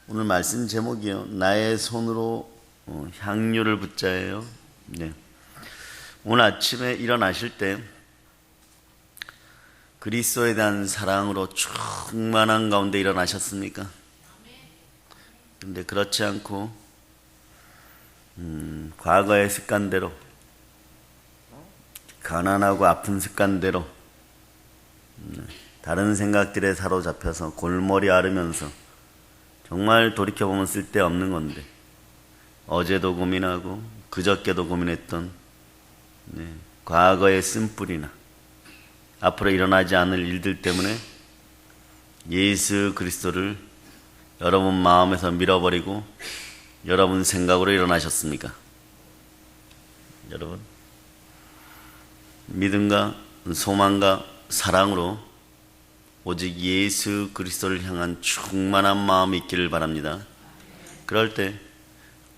오늘 말씀 제목이요. 나의 손으로 향유를 붓자예요. 네. 오늘 아침에 일어나실 때 그리스도에 대한 사랑으로 충만한 가운데 일어나셨습니까? 근데 그렇지 않고 과거의 습관대로, 가난하고 아픈 습관대로 다른 생각들에 사로잡혀서 골머리 앓으면서 정말 돌이켜보면 쓸데없는 건데 어제도 고민하고 그저께도 고민했던 과거의 쓴뿌리나 앞으로 일어나지 않을 일들 때문에 예수 그리스도를 여러분 마음에서 밀어버리고 여러분 생각으로 일어나셨습니까? 여러분 믿음과 소망과 사랑으로 오직 예수 그리스도를 향한 충만한 마음이 있기를 바랍니다. 그럴 때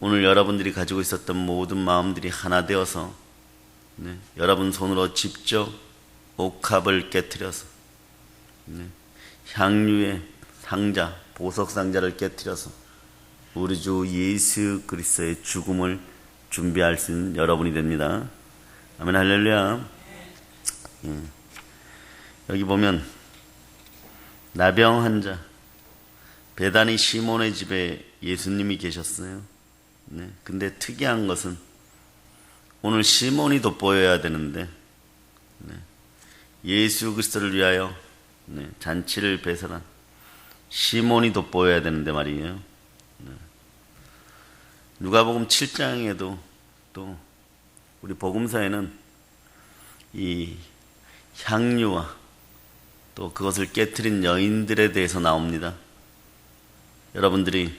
오늘 여러분들이 가지고 있었던 모든 마음들이 하나 되어서 여러분 손으로 직접 옥합을 깨트려서 향유의 상자, 보석 상자를 깨트려서 우리 주 예수 그리스도의 죽음을 준비할 수 있는 여러분이 됩니다. 아멘, 할렐루야. 여기 보면 나병 환자 베다니 시몬의 집에 예수님이 계셨어요. 근데 특이한 것은 오늘 시몬이 돋보여야 되는데 예수 그리스도를 위하여 잔치를 배설한 시몬이 돋보여야 되는데 말이에요. 누가복음 7장에도 또 우리 복음서에는 이 향유와 또 그것을 깨트린 여인들에 대해서 나옵니다. 여러분들이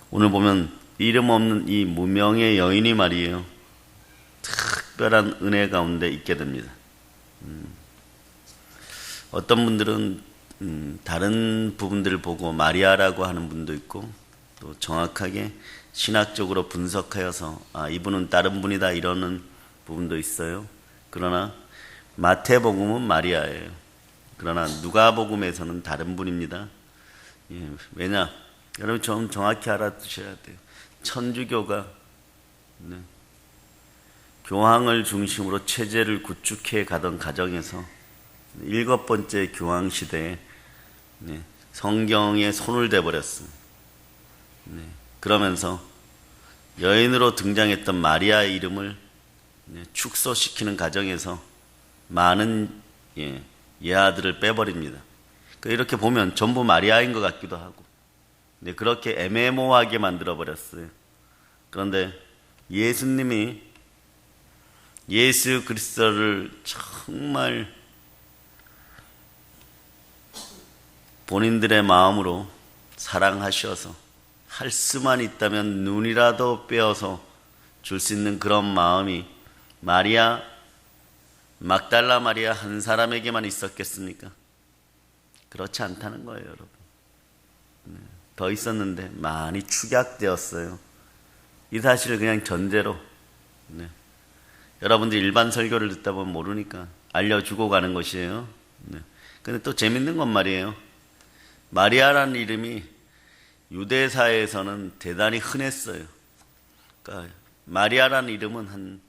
오늘 보면 이름 없는 이 무명의 여인이 말이에요. 특별한 은혜 가운데 있게 됩니다. 어떤 분들은 다른 부분들을 보고 마리아라고 하는 분도 있고 또 정확하게 신학적으로 분석하여서 이분은 다른 분이다 이러는 부분도 있어요. 그러나 마태복음은 마리아예요. 그러나 누가복음에서는 다른 분입니다. 왜냐? 여러분 좀 정확히 알아두셔야 돼요. 천주교가 교황을 중심으로 체제를 구축해 가던 과정에서 7번째 교황 시대에 성경에 손을 대버렸어요. 그러면서 여인으로 등장했던 마리아의 이름을 축소시키는 과정에서 많은 예아들을 빼버립니다. 이렇게 보면 전부 마리아인 것 같기도 하고 그렇게 애매모호하게 만들어버렸어요. 그런데 예수님이 예수 그리스도를 정말 본인들의 마음으로 사랑하셔서 할 수만 있다면 눈이라도 빼어서 줄 수 있는 그런 마음이 마리아, 막달라 마리아 한 사람에게만 있었겠습니까? 그렇지 않다는 거예요, 여러분. 더 있었는데 많이 축약되었어요. 이 사실을 그냥 전제로 여러분들이 일반 설교를 듣다 보면 모르니까 알려주고 가는 것이에요. 근데 또 재밌는 건 말이에요. 마리아라는 이름이 유대사에서는 대단히 흔했어요. 그러니까 마리아라는 이름은 한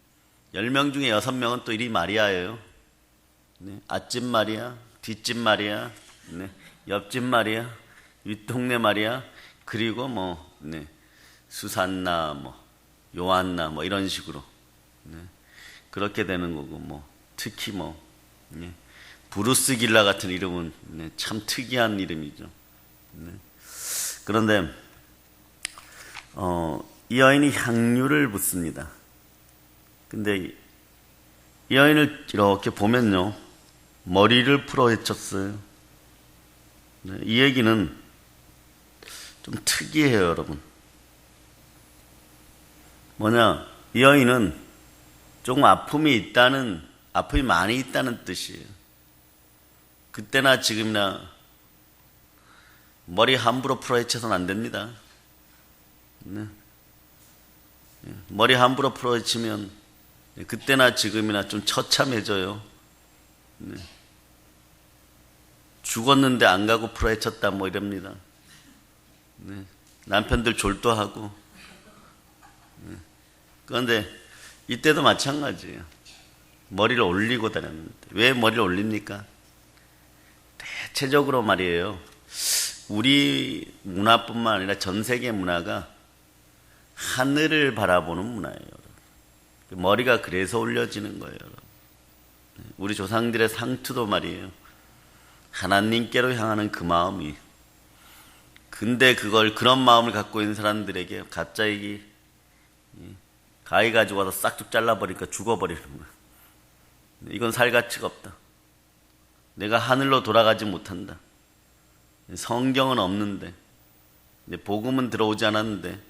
10명 중에 6명은 또 이름이 마리아예요. 앞집 마리아, 뒷집 마리아, 옆집 마리아, 윗동네 마리아, 그리고 수산나, 요한나, 이런 식으로. 그렇게 되는 거고, 특히 브루스 길라 같은 이름은 참 특이한 이름이죠. 그런데, 이 여인이 향유를 붓습니다. 근데 이 여인을 이렇게 보면요, 머리를 풀어 헤쳤어요. 이 얘기는 좀 특이해요, 여러분. 뭐냐, 이 여인은 조금 아픔이 많이 있다는 뜻이에요. 그때나 지금이나 머리 함부로 풀어 헤쳐서는 안 됩니다. 머리 함부로 풀어 헤치면 그때나 지금이나 좀 처참해져요. 죽었는데 안 가고 풀어헤쳤다 이럽니다. 남편들 졸도하고. 그런데 이때도 마찬가지예요. 머리를 올리고 다녔는데. 왜 머리를 올립니까? 대체적으로 말이에요. 우리 문화뿐만 아니라 전 세계 문화가 하늘을 바라보는 문화예요. 머리가 그래서 올려지는 거예요. 우리 조상들의 상투도 말이에요. 하나님께로 향하는 그 마음이. 근데 그런 마음을 갖고 있는 사람들에게 갑자기 가위 가지고 와서 싹둑 잘라버리니까 죽어버리는 거야. 이건 살 가치가 없다. 내가 하늘로 돌아가지 못한다. 성경은 없는데, 복음은 들어오지 않았는데,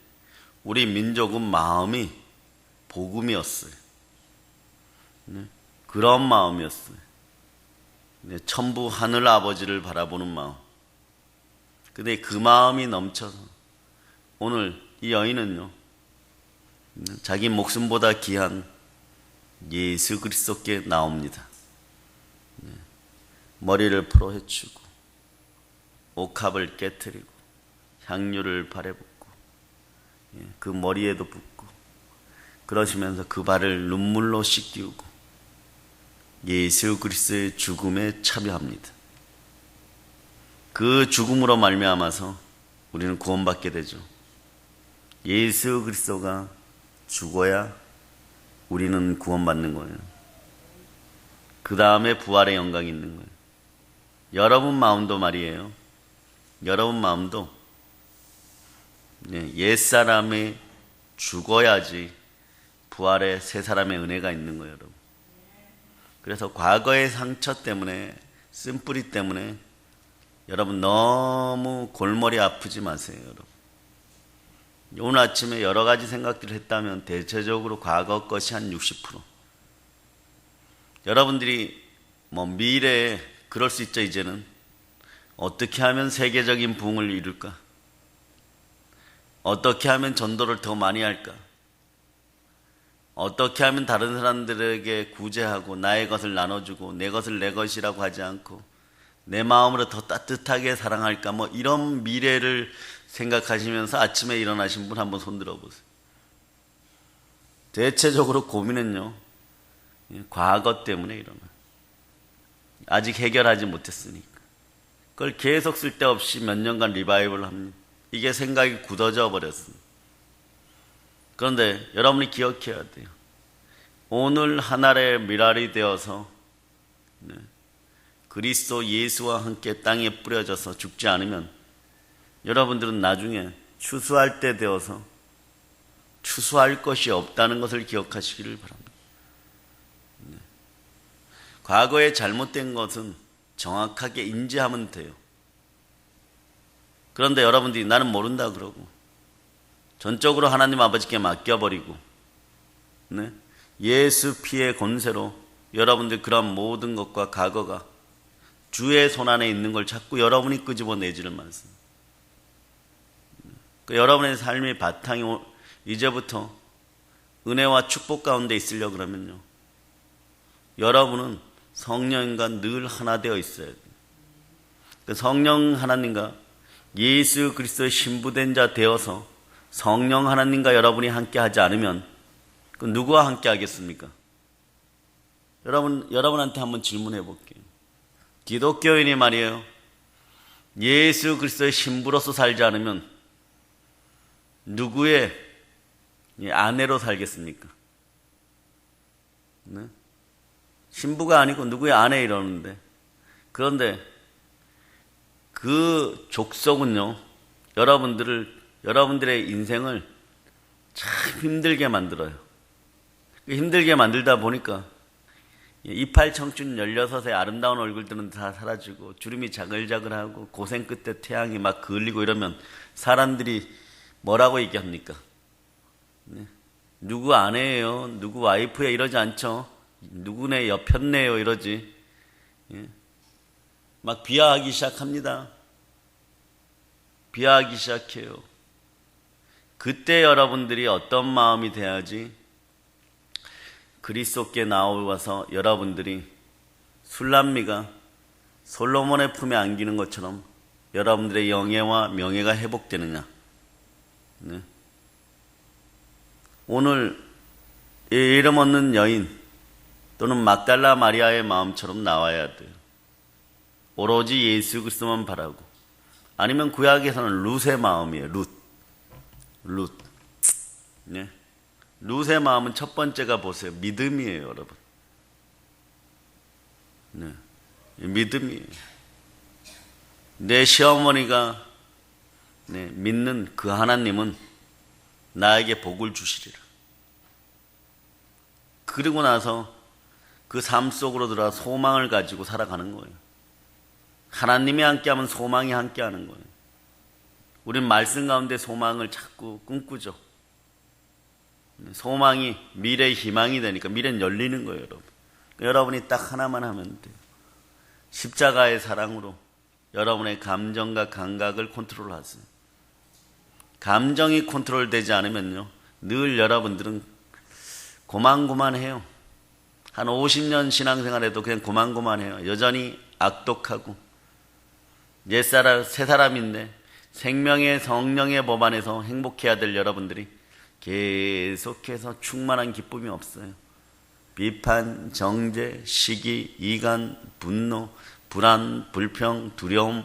우리 민족은 마음이 복음이었어요. 그런 마음이었어요. 천부 하늘 아버지를 바라보는 마음. 근데 그 마음이 넘쳐서 오늘 이 여인은요, 자기 목숨보다 귀한 예수 그리스도께 나옵니다. 머리를 풀어 헤치고 옥합을 깨트리고 향유를 발에 붓고 그 머리에도 붓고 그러시면서 그 발을 눈물로 씻기우고 예수 그리스도의 죽음에 참여합니다. 그 죽음으로 말미암아서 우리는 구원받게 되죠. 예수 그리스도가 죽어야 우리는 구원받는 거예요. 그 다음에 부활의 영광이 있는 거예요. 여러분 마음도 말이에요. 여러분 마음도 옛사람이 죽어야지 부활의 새 사람의 은혜가 있는 거예요, 여러분. 그래서 과거의 상처 때문에, 쓴뿌리 때문에 여러분 너무 골머리 아프지 마세요, 여러분. 오늘 아침에 여러 가지 생각들을 했다면 대체적으로 과거 것이 한 60%. 여러분들이 미래에 그럴 수 있죠. 이제는 어떻게 하면 세계적인 부흥을 이룰까? 어떻게 하면 전도를 더 많이 할까? 어떻게 하면 다른 사람들에게 구제하고 나의 것을 나눠주고 내 것을 내 것이라고 하지 않고 내 마음으로 더 따뜻하게 사랑할까? 이런 미래를 생각하시면서 아침에 일어나신 분 한번 손 들어보세요. 대체적으로 고민은요, 과거 때문에 일어나요. 아직 해결하지 못했으니까. 그걸 계속 쓸데없이 몇 년간 리바이벌을 합니다. 이게 생각이 굳어져 버렸습니다. 그런데 여러분이 기억해야 돼요. 오늘 하늘의 미랄이 되어서 그리스도 예수와 함께 땅에 뿌려져서 죽지 않으면 여러분들은 나중에 추수할 때 되어서 추수할 것이 없다는 것을 기억하시기를 바랍니다. 과거에 잘못된 것은 정확하게 인지하면 돼요. 그런데 여러분들이 나는 모른다 그러고 전적으로 하나님 아버지께 맡겨버리고 예수 피의 권세로 여러분들 그런 모든 것과 과거가 주의 손안에 있는 걸 자꾸 여러분이 끄집어내지를 마세요. 여러분의 삶의 바탕이 이제부터 은혜와 축복 가운데 있으려고 그러면요, 여러분은 성령과 늘 하나 되어 있어야 돼요. 성령 하나님과 예수 그리스도의 신부된 자 되어서 성령 하나님과 여러분이 함께 하지 않으면 그 누구와 함께 하겠습니까? 여러분한테 한번 질문해 볼게요. 기독교인이 말이에요, 예수 그리스도의 신부로서 살지 않으면 누구의 아내로 살겠습니까? 네? 신부가 아니고 누구의 아내 이러는데, 그런데 그 족속은요, 여러분들의 인생을 참 힘들게 만들어요. 힘들게 만들다 보니까 이팔 청춘 16의 아름다운 얼굴들은 다 사라지고 주름이 자글자글하고 고생 끝에 태양이 막 그을리고 이러면 사람들이 뭐라고 얘기합니까? 네. 누구 아내예요? 누구 와이프예요? 이러지 않죠. 누구네 옆였네요 이러지. 예. 막 비하하기 시작합니다. 비하하기 시작해요. 그때 여러분들이 어떤 마음이 돼야지 그리스도께 나와서 여러분들이 술람미가 솔로몬의 품에 안기는 것처럼 여러분들의 영예와 명예가 회복되느냐. 네. 오늘 이 이름 없는 여인 또는 막달라 마리아의 마음처럼 나와야 돼요. 오로지 예수 그리스도만 바라고. 아니면 구약에서는 룻의 마음이에요. 룻. 네. 룻의 마음은 첫 번째가 보세요. 믿음이에요, 여러분. 네. 믿음이에요. 내 시어머니가 믿는 그 하나님은 나에게 복을 주시리라. 그리고 나서 그 삶 속으로 들어가 소망을 가지고 살아가는 거예요. 하나님이 함께하면 소망이 함께하는 거예요. 우린 말씀 가운데 소망을 자꾸 꿈꾸죠. 소망이 미래의 희망이 되니까 미래는 열리는 거예요, 여러분. 여러분이 딱 하나만 하면 돼요. 십자가의 사랑으로 여러분의 감정과 감각을 컨트롤하세요. 감정이 컨트롤되지 않으면요, 늘 여러분들은 고만고만해요. 한 50년 신앙생활에도 그냥 고만고만해요. 여전히 악독하고 새 사람인데 생명의 성령의 법 안에서 행복해야 될 여러분들이 계속해서 충만한 기쁨이 없어요. 비판, 정죄, 시기, 이간, 분노, 불안, 불평, 두려움,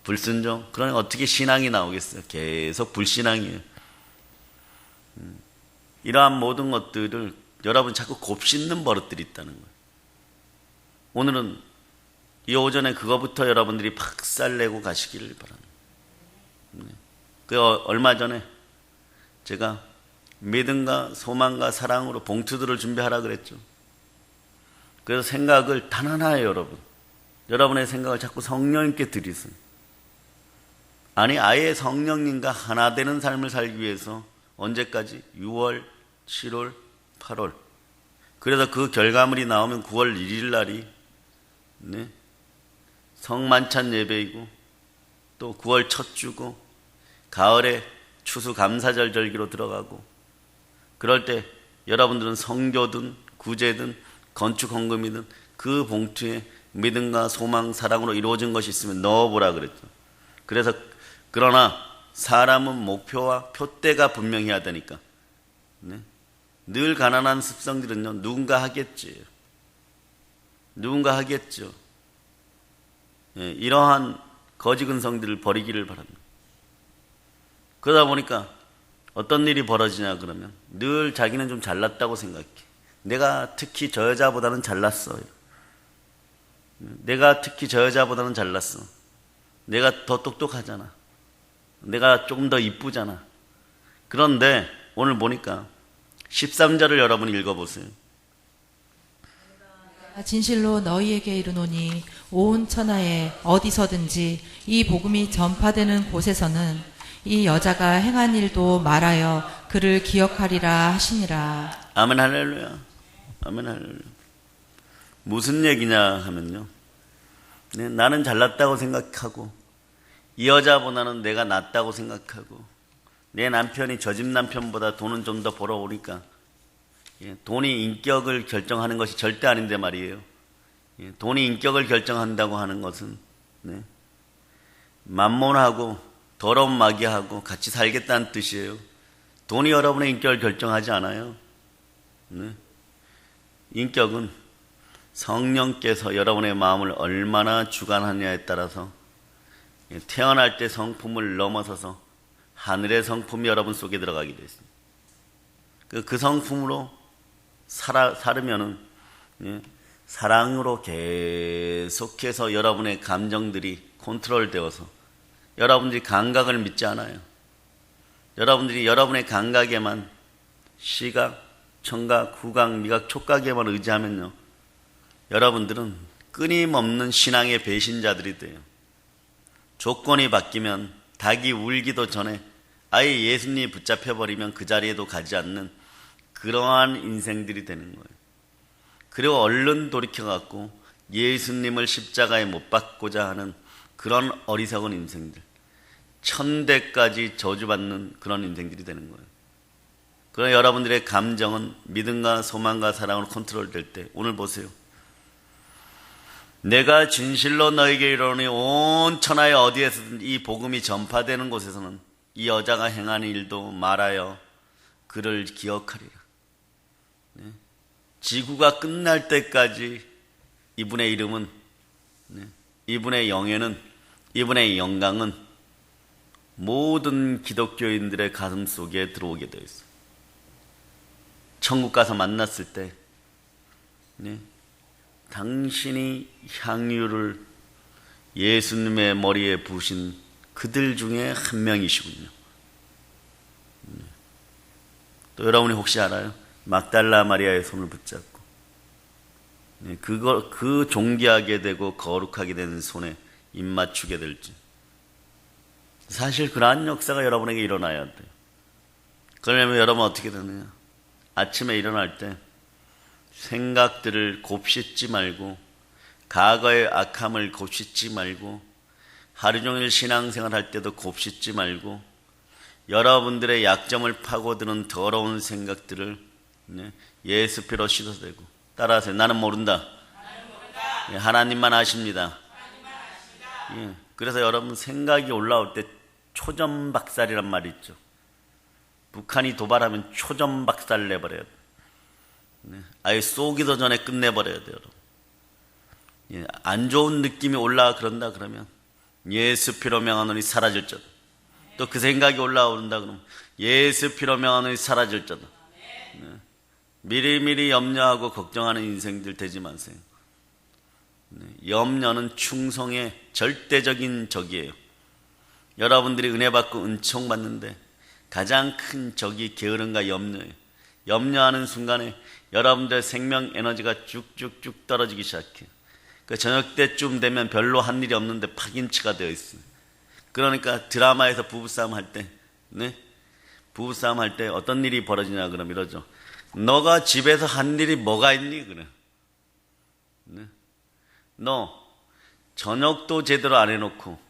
불순종. 그러니 어떻게 신앙이 나오겠어요? 계속 불신앙이에요. 이러한 모든 것들을 여러분 자꾸 곱씹는 버릇들이 있다는 거예요. 오늘은 이 오전에 그거부터 여러분들이 박살내고 가시기를 바랍니다. 얼마 전에 제가 믿음과 소망과 사랑으로 봉투들을 준비하라 그랬죠. 그래서 생각을 단 하나예요, 여러분. 여러분의 생각을 자꾸 성령님께 드리세요. 아니, 아예 성령님과 하나 되는 삶을 살기 위해서 언제까지? 6월, 7월, 8월. 그래서 그 결과물이 나오면 9월 1일 날이 성만찬 예배이고 또 9월 첫 주고 가을에 추수 감사절 절기로 들어가고, 그럴 때 여러분들은 성교든 구제든 건축 헌금이든 그 봉투에 믿음과 소망, 사랑으로 이루어진 것이 있으면 넣어보라 그랬죠. 그래서 그러나 사람은 목표와 표대가 분명해야 되니까 늘 가난한 습성들은요, 누군가 하겠지. 누군가 하겠죠. 이러한 거지 근성들을 버리기를 바랍니다. 그러다 보니까 어떤 일이 벌어지냐 그러면 늘 자기는 좀 잘났다고 생각해. 내가 특히 저 여자보다는 잘났어. 내가 특히 저 여자보다는 잘났어. 내가 더 똑똑하잖아. 내가 조금 더 이쁘잖아. 그런데 오늘 보니까 13절을 여러분이 읽어보세요. 진실로 너희에게 이르노니 온 천하에 어디서든지 이 복음이 전파되는 곳에서는 이 여자가 행한 일도 말하여 그를 기억하리라 하시니라. 아멘 할렐루야. 아멘 할렐루야. 무슨 얘기냐 하면요, 나는 잘났다고 생각하고 이 여자보다는 내가 낫다고 생각하고 내 남편이 저 집 남편보다 돈은 좀 더 벌어오니까 돈이 인격을 결정하는 것이 절대 아닌데 말이에요. 돈이 인격을 결정한다고 하는 것은 만몬하고 더러운 마귀하고 같이 살겠다는 뜻이에요. 돈이 여러분의 인격을 결정하지 않아요. 인격은 성령께서 여러분의 마음을 얼마나 주관하느냐에 따라서 태어날 때 성품을 넘어서서 하늘의 성품이 여러분 속에 들어가게 됐습니다. 그 성품으로 살으면은 사랑으로 계속해서 여러분의 감정들이 컨트롤되어서 여러분들이 감각을 믿지 않아요. 여러분들이 여러분의 감각에만 시각, 청각, 후각, 미각, 촉각에만 의지하면요, 여러분들은 끊임없는 신앙의 배신자들이 돼요. 조건이 바뀌면 닭이 울기도 전에 아예 예수님이 붙잡혀버리면 그 자리에도 가지 않는 그러한 인생들이 되는 거예요. 그리고 얼른 돌이켜갖고 예수님을 십자가에 못 박고자 하는 그런 어리석은 인생들, 천대까지 저주받는 그런 인생들이 되는 거예요. 그러나 여러분들의 감정은 믿음과 소망과 사랑으로 컨트롤될 때, 오늘 보세요. 내가 진실로 너에게 이르노니 온 천하에 어디에서든 이 복음이 전파되는 곳에서는 이 여자가 행한 일도 말하여 그를 기억하리라. 네. 지구가 끝날 때까지 이분의 이름은, 네, 이분의 영예는, 이분의 영광은 모든 기독교인들의 가슴 속에 들어오게 되어 있어요. 천국 가서 만났을 때, 네, 당신이 향유를 예수님의 머리에 부으신 그들 중에 한 명이시군요. 또 여러분이 혹시 알아요? 막달라 마리아의 손을 붙잡고 그 존귀하게 되고 거룩하게 되는 손에 입 맞추게 될지. 사실 그러한 역사가 여러분에게 일어나야 돼요. 그러려면 여러분 어떻게 되느냐? 아침에 일어날 때 생각들을 곱씹지 말고, 과거의 악함을 곱씹지 말고, 하루 종일 신앙생활 할 때도 곱씹지 말고, 여러분들의 약점을 파고드는 더러운 생각들을 예수 피로 씻어내고. 따라하세요. 나는 모른다. 예, 하나님만 아십니다. 예, 그래서 여러분 생각이 올라올 때 초전박살이란 말이 있죠. 북한이 도발하면 초전박살 내버려야 돼요. 아예 쏘기도 전에 끝내버려야 돼요. 예, 안 좋은 느낌이 올라와 그런다 그러면 예수 피로 명하노니 사라질 것. 또 그 생각이 올라오른다 그러면 예수 피로 명하노니 사라질 것. 미리미리 염려하고 걱정하는 인생들 되지 마세요. 염려는 충성의 절대적인 적이에요. 여러분들이 은혜 받고 은총 받는데 가장 큰 적이 게으름과 염려예요. 염려하는 순간에 여러분들의 생명 에너지가 쭉쭉쭉 떨어지기 시작해요. 그 저녁 때쯤 되면 별로 한 일이 없는데 파김치가 되어 있어요. 그러니까 드라마에서 부부싸움 할 때, 네? 부부싸움 할 때 어떤 일이 벌어지냐 그럼 이러죠. 너가 집에서 한 일이 뭐가 있니? 그래. 네? 너 저녁도 제대로 안 해놓고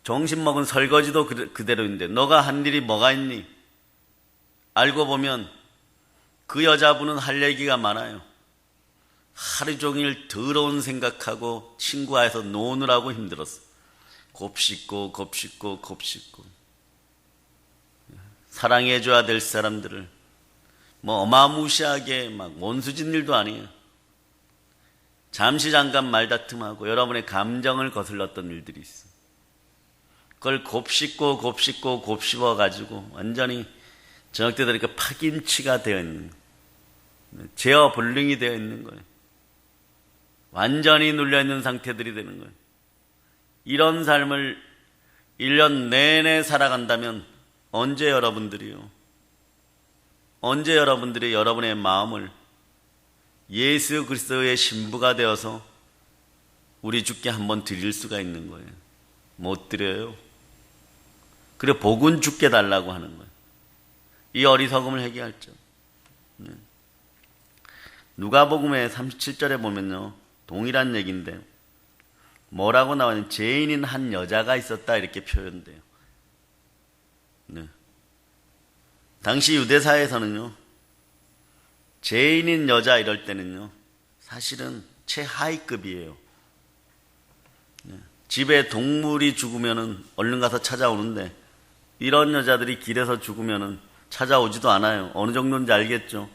점심 먹은 설거지도 그대로인데 너가 한 일이 뭐가 있니? 알고 보면 그 여자분은 할 얘기가 많아요. 하루 종일 더러운 생각하고 친구와서 노느라고 힘들었어. 곱씹고 사랑해줘야 될 사람들을 뭐 어마무시하게 막 원수진 일도 아니에요. 잠시 잠깐 말다툼하고 여러분의 감정을 거슬렀던 일들이 있어요. 그걸 곱씹어 가지고 완전히 저녁 때 되니까 파김치가 되어 있는 거예요. 제어 불능이 되어 있는 거예요. 완전히 눌려 있는 상태들이 되는 거예요. 이런 삶을 1년 내내 살아간다면 언제 여러분들이 여러분의 마음을 예수 그리스도의 신부가 되어서 우리 주께 한번 드릴 수가 있는 거예요? 못 드려요. 그래 복은 주께 달라고 하는 거예요. 이 어리석음을 해결할죠. 누가복음의 37절에 보면요, 동일한 얘기인데 뭐라고 나와요? 죄인인 한 여자가 있었다 이렇게 표현돼요. 네. 당시 유대사에서는요, 죄인인 여자 이럴 때는요 사실은 최하위급이에요. 네. 집에 동물이 죽으면은 얼른 가서 찾아오는데 이런 여자들이 길에서 죽으면은 찾아오지도 않아요. 어느 정도인지 알겠죠?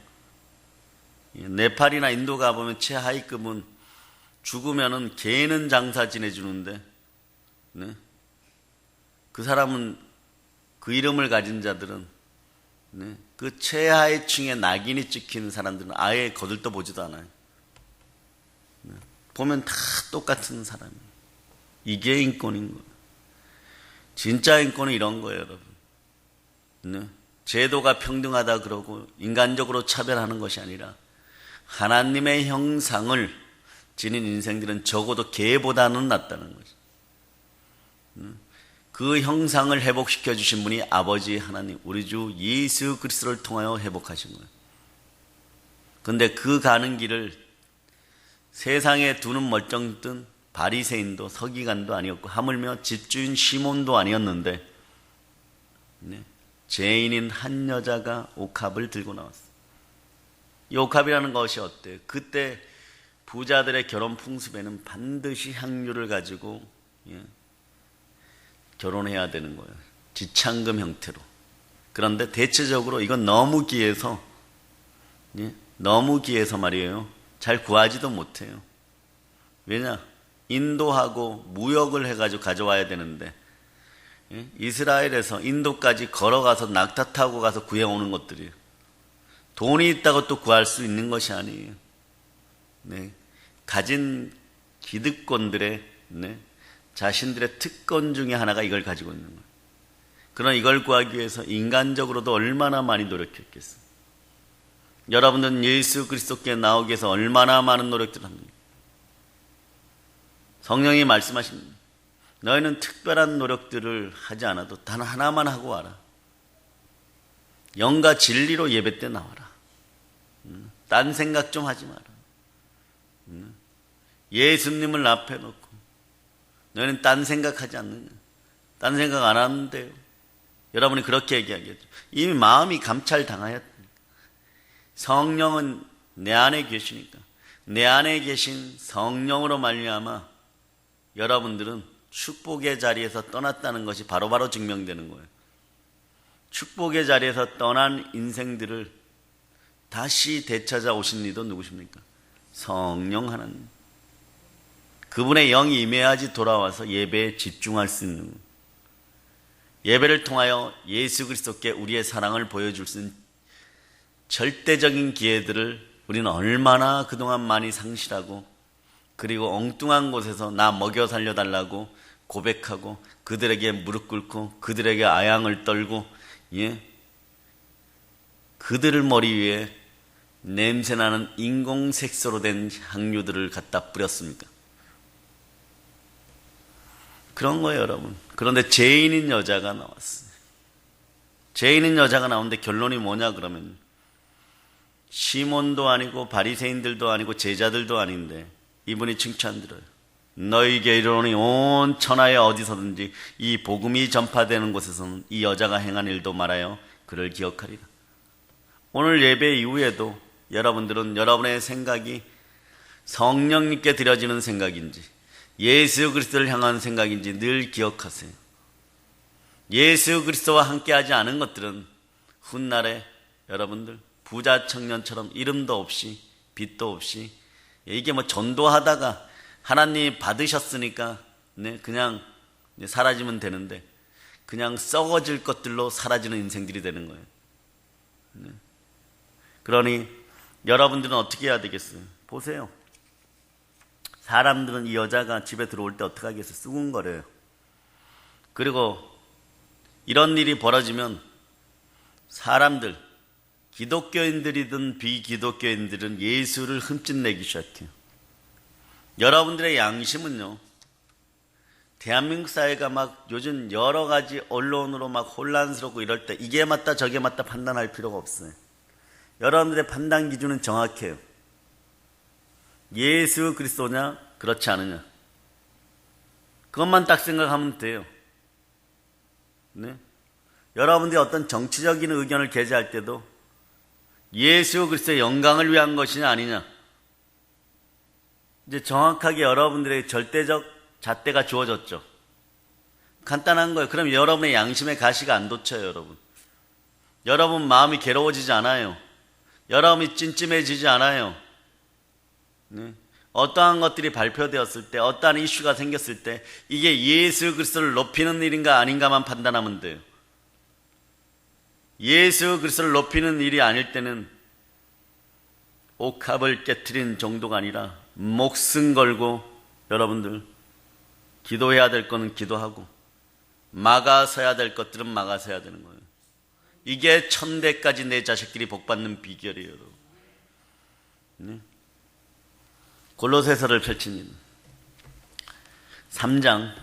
네팔이나 인도 가보면 최하위급은 죽으면은 개는 장사 지내주는데, 네? 그 사람은 그 이름을 가진 자들은, 네? 그 최하위층에 낙인이 찍힌 사람들은 아예 거들떠 보지도 않아요. 네? 보면 다 똑같은 사람이에요. 이게 인권인 거예요. 진짜 인권은 이런 거예요, 여러분. 네? 제도가 평등하다 그러고 인간적으로 차별하는 것이 아니라 하나님의 형상을 지닌 인생들은 적어도 개보다는 낫다는 거죠. 그 형상을 회복시켜 주신 분이 아버지 하나님, 우리 주 예수 그리스도를 통하여 회복하신 거예요. 그런데 그 가는 길을 세상에 두는 멀쩡든 바리새인도 서기관도 아니었고 하물며 집주인 시몬도 아니었는데, 네, 죄인인 한 여자가 옥합을 들고 나왔어요. 이 옥합이라는 것이 어때요? 그때 부자들의 결혼 풍습에는 반드시 향유를 가지고 결혼해야 되는 거예요. 지참금 형태로. 그런데 대체적으로 이건 너무 귀해서, 예? 너무 귀해서 말이에요. 잘 구하지도 못해요. 왜냐? 인도하고 무역을 해가지고 가져와야 되는데, 예? 이스라엘에서 인도까지 걸어가서 낙타 타고 가서 구해오는 것들이에요. 돈이 있다고 또 구할 수 있는 것이 아니에요. 네. 가진 기득권들의, 네, 자신들의 특권 중에 하나가 이걸 가지고 있는 거예요. 그러나 이걸 구하기 위해서 인간적으로도 얼마나 많이 노력했겠어요. 여러분들은 예수 그리스도께 나오기 위해서 얼마나 많은 노력들을 합니까? 성령이 말씀하십니다. 너희는 특별한 노력들을 하지 않아도 단 하나만 하고 와라. 영과 진리로 예배 때 나와라. 딴 생각 좀 하지 마라. 예수님을 앞에 놓고 너희는 딴 생각하지 않느냐? 딴 생각 안 하는데요. 여러분이 그렇게 얘기하겠죠. 이미 마음이 감찰당하였다. 성령은 내 안에 계시니까 내 안에 계신 성령으로 말미암아 여러분들은 축복의 자리에서 떠났다는 것이 바로바로 증명되는 거예요. 축복의 자리에서 떠난 인생들을 다시 되찾아 오신 이도 누구십니까? 성령 하나님. 그분의 영이 임해야지 돌아와서 예배에 집중할 수 있는 거예요. 예배를 통하여 예수 그리스도께 우리의 사랑을 보여줄 수 있는 절대적인 기회들을 우리는 얼마나 그동안 많이 상실하고, 그리고 엉뚱한 곳에서 나 먹여 살려달라고 고백하고 그들에게 무릎 꿇고 그들에게 아양을 떨고, 예? 그들을 머리 위에 냄새나는 인공색소로 된 향유들을 갖다 뿌렸습니까? 그런 거예요, 여러분. 그런데 죄인인 여자가 나왔어요. 죄인인 여자가 나오는데 결론이 뭐냐 그러면 시몬도 아니고 바리새인들도 아니고 제자들도 아닌데 이분이 칭찬들어요. 너희에게 이르노니 온 천하에 어디서든지 이 복음이 전파되는 곳에서는 이 여자가 행한 일도 말하여 그를 기억하리라. 오늘 예배 이후에도 여러분들은 여러분의 생각이 성령님께 드려지는 생각인지 예수 그리스도를 향한 생각인지 늘 기억하세요. 예수 그리스도와 함께하지 않은 것들은 훗날에 여러분들 부자 청년처럼 이름도 없이 빚도 없이, 이게 뭐 전도하다가 하나님이 받으셨으니까 네, 그냥 사라지면 되는데 그냥 썩어질 것들로 사라지는 인생들이 되는 거예요. 네. 그러니 여러분들은 어떻게 해야 되겠어요? 보세요. 사람들은 이 여자가 집에 들어올 때 어떻게 하겠어요? 수군거려요. 그리고 이런 일이 벌어지면 사람들, 기독교인들이든 비기독교인들은 예수를 흠집내기 시작해요. 여러분들의 양심은요, 대한민국 사회가 막 요즘 여러 가지 언론으로 막 혼란스럽고 이럴 때 이게 맞다 저게 맞다 판단할 필요가 없어요. 여러분들의 판단 기준은 정확해요. 예수 그리스도냐 그렇지 않으냐, 그것만 딱 생각하면 돼요. 네? 여러분들이 어떤 정치적인 의견을 게재할 때도 예수 그리스도의 영광을 위한 것이냐 아니냐, 이제 정확하게 여러분들의 절대적 잣대가 주어졌죠. 간단한 거예요. 그럼 여러분의 양심의 가시가 안 돋쳐요. 여러분 마음이 괴로워지지 않아요. 여러분이 찜찜해지지 않아요. 네? 어떠한 것들이 발표되었을 때, 어떠한 이슈가 생겼을 때 이게 예수 그리스도를 높이는 일인가 아닌가만 판단하면 돼요. 예수 그리스도를 높이는 일이 아닐 때는 옥합을 깨트린 정도가 아니라 목숨 걸고 여러분들 기도해야 될 거는 기도하고 막아서야 될 것들은 막아서야 되는 거예요. 이게 천대까지 내 자식들이 복받는 비결이에요. 여러분. 네? 골로새서를 펼칩니다. 3장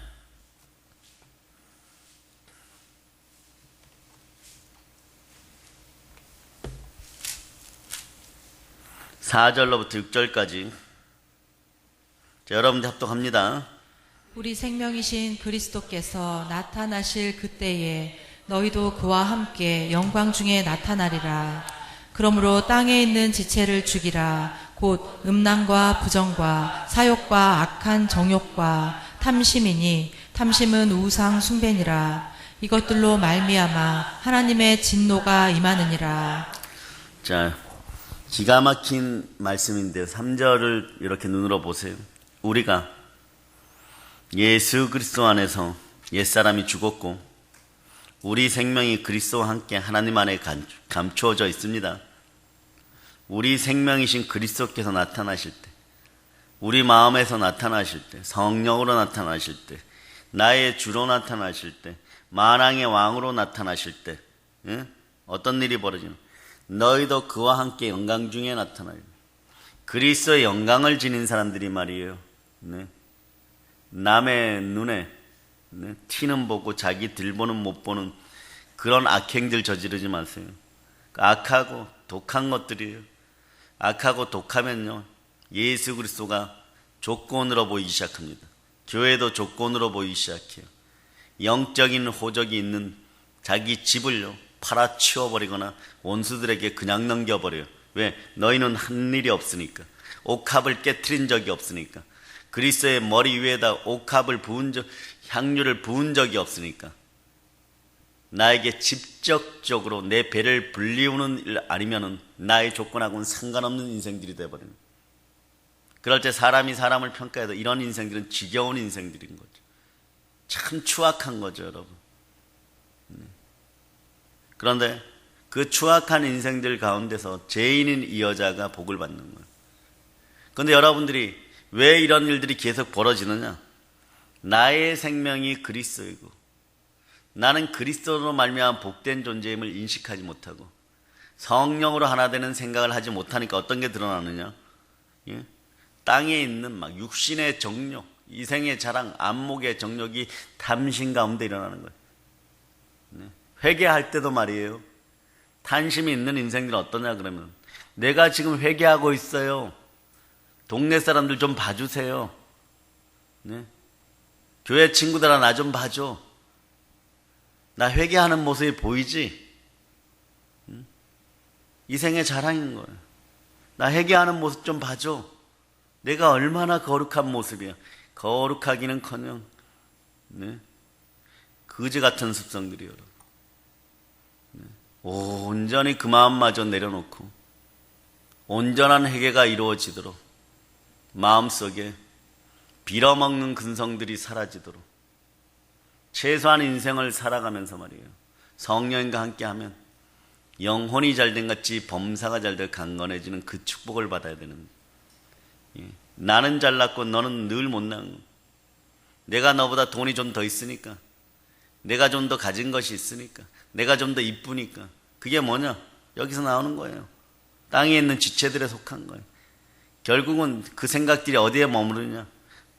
4절로부터 6절까지 여러분들 합독합니다. 우리 생명이신 그리스도께서 나타나실 그때에 너희도 그와 함께 영광 중에 나타나리라. 그러므로 땅에 있는 지체를 죽이라. 곧 음란과 부정과 사욕과 악한 정욕과 탐심이니 탐심은 우상 숭배니라. 이것들로 말미암아 하나님의 진노가 임하느니라. 자, 기가 막힌 말씀인데요. 3절을 이렇게 눈으로 보세요. 우리가 예수 그리스도 안에서 옛사람이 죽었고 우리 생명이 그리스도와 함께 하나님 안에 감추어져 있습니다. 우리 생명이신 그리스도께서 나타나실 때, 우리 마음에서 나타나실 때, 성령으로 나타나실 때, 나의 주로 나타나실 때, 만왕의 왕으로 나타나실 때, 어떤 일이 벌어지는? 너희도 그와 함께 영광 중에 나타나요. 그리스도의 영광을 지닌 사람들이 말이에요. 네. 남의 눈에 티는 보고 자기 들보는 못 보는 그런 악행들 저지르지 마세요. 악하고 독한 것들이에요. 악하고 독하면요, 예수 그리스도가 조건으로 보이기 시작합니다. 교회도 조건으로 보이기 시작해요. 영적인 호적이 있는 자기 집을요 팔아치워버리거나 원수들에게 그냥 넘겨버려요. 왜? 너희는 한 일이 없으니까. 옥합을 깨트린 적이 없으니까. 그리스도의 머리 위에다 옥합을 부은 향유를 부은 적이 없으니까. 나에게 직접적으로 내 배를 불리우는 일 아니면은 나의 조건하고는 상관없는 인생들이 되어버립니다. 그럴 때 사람이 사람을 평가해도 이런 인생들은 지겨운 인생들인 거죠. 참 추악한 거죠, 여러분. 그런데 그 추악한 인생들 가운데서 죄인인 이 여자가 복을 받는 거예요. 그런데 여러분들이 왜 이런 일들이 계속 벌어지느냐? 나의 생명이 그리스도이고 나는 그리스도로 말미암아 복된 존재임을 인식하지 못하고 성령으로 하나 되는 생각을 하지 못하니까 어떤 게 드러나느냐? 예? 땅에 있는 막 육신의 정욕, 이생의 자랑, 안목의 정욕이 탐심 가운데 일어나는 거예요. 회개할 때도 말이에요. 탐심이 있는 인생들은 어떠냐 그러면 내가 지금 회개하고 있어요. 동네 사람들 좀 봐주세요. 네? 교회 친구들아 나 좀 봐줘. 나 회개하는 모습이 보이지? 이생의 자랑인 거예요. 나 회개하는 모습 좀 봐줘. 내가 얼마나 거룩한 모습이야. 거룩하기는커녕 거지 같은 습성들이요. 온전히 그 마음마저 내려놓고 온전한 회개가 이루어지도록 마음속에 빌어먹는 근성들이 사라지도록 최소한 인생을 살아가면서 말이에요. 성령과 함께하면 영혼이 잘된 같이 범사가 잘되어 강건해지는 그 축복을 받아야 되는. 나는 잘났고 너는 늘 못난. 내가 너보다 돈이 좀 더 있으니까, 내가 좀 더 가진 것이 있으니까, 내가 좀 더 이쁘니까. 그게 뭐냐? 여기서 나오는 거예요. 땅에 있는 지체들에 속한 거예요. 결국은 그 생각들이 어디에 머무르냐?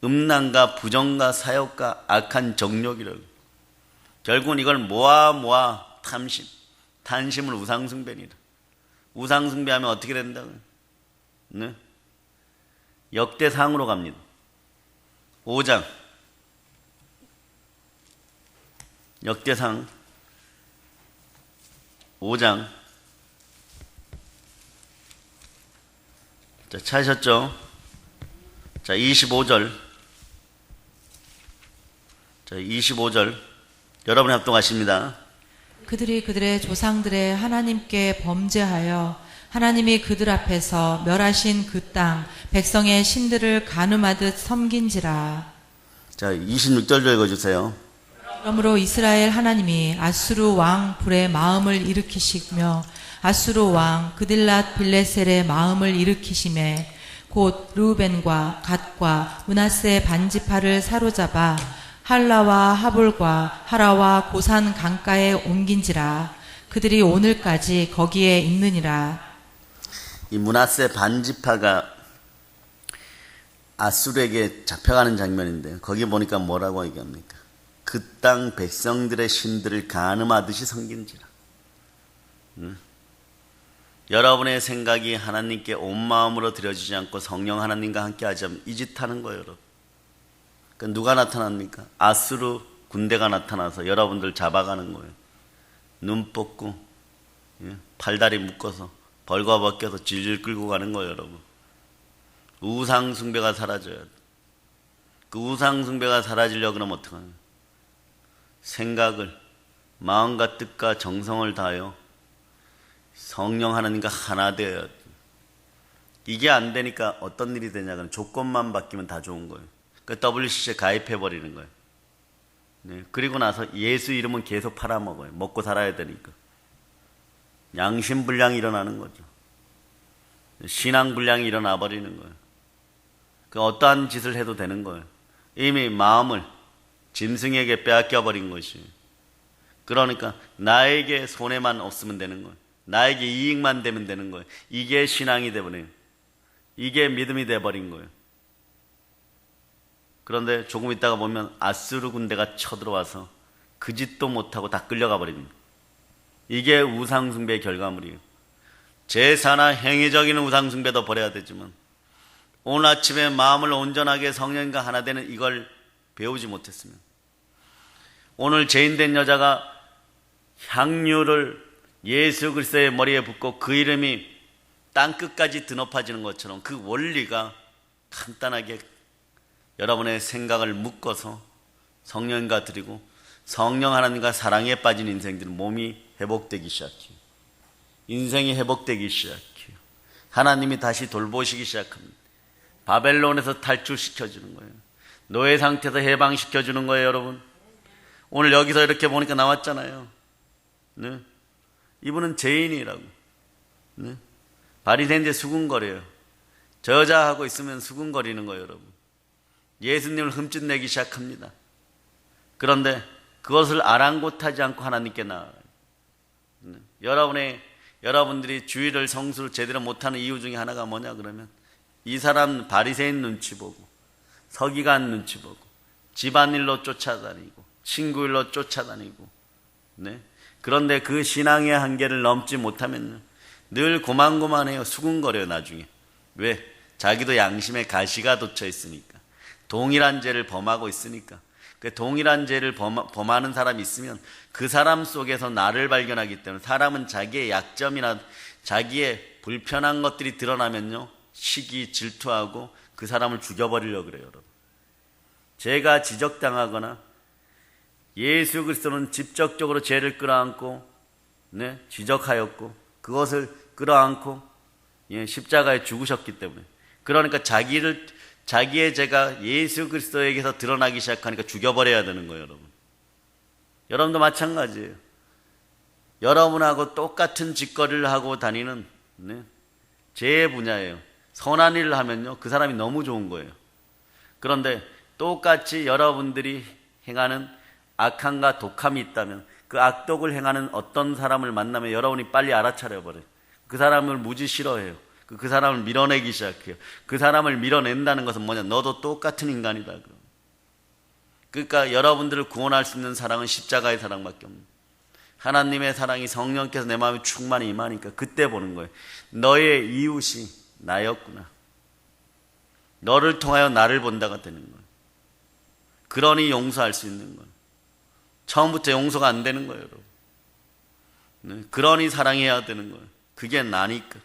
음란과 부정과 사욕과 악한 정욕이라고. 결국은 이걸 모아 탄심을 우상숭배니라. 우상숭배하면 어떻게 된다고요? 네? 역대상으로 갑니다. 5장 역대상 5장. 자, 찾으셨죠? 자, 25절. 자, 25절. 여러분이 합동하십니다. 그들이 그들의 조상들의 하나님께 범죄하여 하나님이 그들 앞에서 멸하신 그 땅 백성의 신들을 간음하듯 섬긴지라. 자, 26절 읽어주세요. 그러므로 이스라엘 하나님이 아수르 왕 불의 마음을 일으키시며 아수르 왕 그딜랏 빌레셀의 마음을 일으키심에 곧 르우벤과 갓과 므낫세 반지파를 사로잡아 할라와 하볼과 하라와 고산 강가에 옮긴지라. 그들이 오늘까지 거기에 있느니라. 이 므낫세 반지파가 아수르에게 잡혀가는 장면인데 거기 보니까 뭐라고 얘기합니까? 그 땅 백성들의 신들을 간음하듯이 섬긴지라. 여러분의 생각이 하나님께 온 마음으로 드려지지 않고 성령 하나님과 함께 하자면 이 짓 하는 거예요, 여러분. 그러니까 누가 나타납니까? 아수르 군대가 나타나서 여러분들 잡아가는 거예요. 눈 뽑고 팔다리 묶어서 벌거벗겨서 질질 끌고 가는 거예요, 여러분. 우상 숭배가 사라져야 돼. 그 우상 숭배가 사라지려고 그러면 어떡하냐? 생각을 마음과 뜻과 정성을 다하여 성령 하나님과 하나 되어야 돼. 이게 안 되니까 어떤 일이 되냐면 조건만 바뀌면 다 좋은 거예요. 그 WCC에 가입해버리는 거예요. 네. 그리고 나서 예수 이름은 계속 팔아먹어요. 먹고 살아야 되니까. 양심불량이 일어나는 거죠. 신앙불량이 일어나 버리는 거예요. 그 어떠한 짓을 해도 되는 거예요. 이미 마음을 짐승에게 빼앗겨버린 것이에요. 그러니까 나에게 손해만 없으면 되는 거예요. 나에게 이익만 되면 되는 거예요. 이게 신앙이 돼버려요. 이게 믿음이 돼버린 거예요. 그런데 조금 있다가 보면 아수르 군대가 쳐들어와서 그 짓도 못하고 다 끌려가 버립니다. 이게 우상숭배의 결과물이에요. 제사나 행위적인 우상숭배도 버려야 되지만 오늘 아침에 마음을 온전하게 성령과 하나 되는 이걸 배우지 못했으면, 오늘 죄인된 여자가 향유를 예수 그리스도의 머리에 붓고 그 이름이 땅끝까지 드높아지는 것처럼 그 원리가 간단하게 여러분의 생각을 묶어서 성령과 드리고 성령 하나님과 사랑에 빠진 인생들은 몸이 회복되기 시작해요. 인생이 회복되기 시작해요. 하나님이 다시 돌보시기 시작합니다. 바벨론에서 탈출시켜주는 거예요. 노예 상태에서 해방시켜주는 거예요. 여러분, 오늘 여기서 이렇게 보니까 나왔잖아요. 네? 이분은 죄인이라고. 네? 바리새인들 수군거려요. 저 여자하고 있으면 수군거리는 거예요. 여러분, 예수님을 흠집내기 시작합니다. 그런데 그것을 아랑곳하지 않고 하나님께 나아가요. 네? 여러분들이 주일을 성수를 제대로 못하는 이유 중에 하나가 뭐냐 그러면, 이 사람 바리새인 눈치 보고 서기관 눈치 보고 집안일로 쫓아다니고 친구 일로 쫓아다니고, 네? 그런데 그 신앙의 한계를 넘지 못하면 늘 고만고만해요. 수군거려요. 나중에. 왜? 자기도 양심에 가시가 돋쳐 있으니까. 동일한 죄를 범하고 있으니까. 그 동일한 죄를 범하는 사람이 있으면 그 사람 속에서 나를 발견하기 때문에, 사람은 자기의 약점이나 자기의 불편한 것들이 드러나면요, 시기 질투하고 그 사람을 죽여버리려고 그래요. 여러분, 죄가 지적당하거나 예수 그리스도는 직접적으로 죄를 끌어안고, 네, 지적하였고 그것을 끌어안고, 예, 십자가에 죽으셨기 때문에, 그러니까 자기의 죄가 예수 그리스도에게서 드러나기 시작하니까 죽여버려야 되는 거예요. 여러분도 마찬가지예요. 여러분하고 똑같은 짓거리를 하고 다니는, 네, 죄의 분야예요. 선한 일을 하면요, 그 사람이 너무 좋은 거예요. 그런데 똑같이 여러분들이 행하는 악함과 독함이 있다면 그 악독을 행하는 어떤 사람을 만나면 여러분이 빨리 알아차려버려요. 그 사람을 무지 싫어해요. 그 사람을 밀어내기 시작해요. 그 사람을 밀어낸다는 것은 뭐냐? 너도 똑같은 인간이다. 그러니까 여러분들을 구원할 수 있는 사랑은 십자가의 사랑밖에 없는, 하나님의 사랑이 성령께서 내 마음에 충만히 임하니까 그때 보는 거예요. 너의 이웃이 나였구나. 너를 통하여 나를 본다가 되는 거예요. 그러니 용서할 수 있는 거예요. 처음부터 용서가 안 되는 거예요, 여러분. 네, 그러니 사랑해야 되는 거예요. 그게 나니까.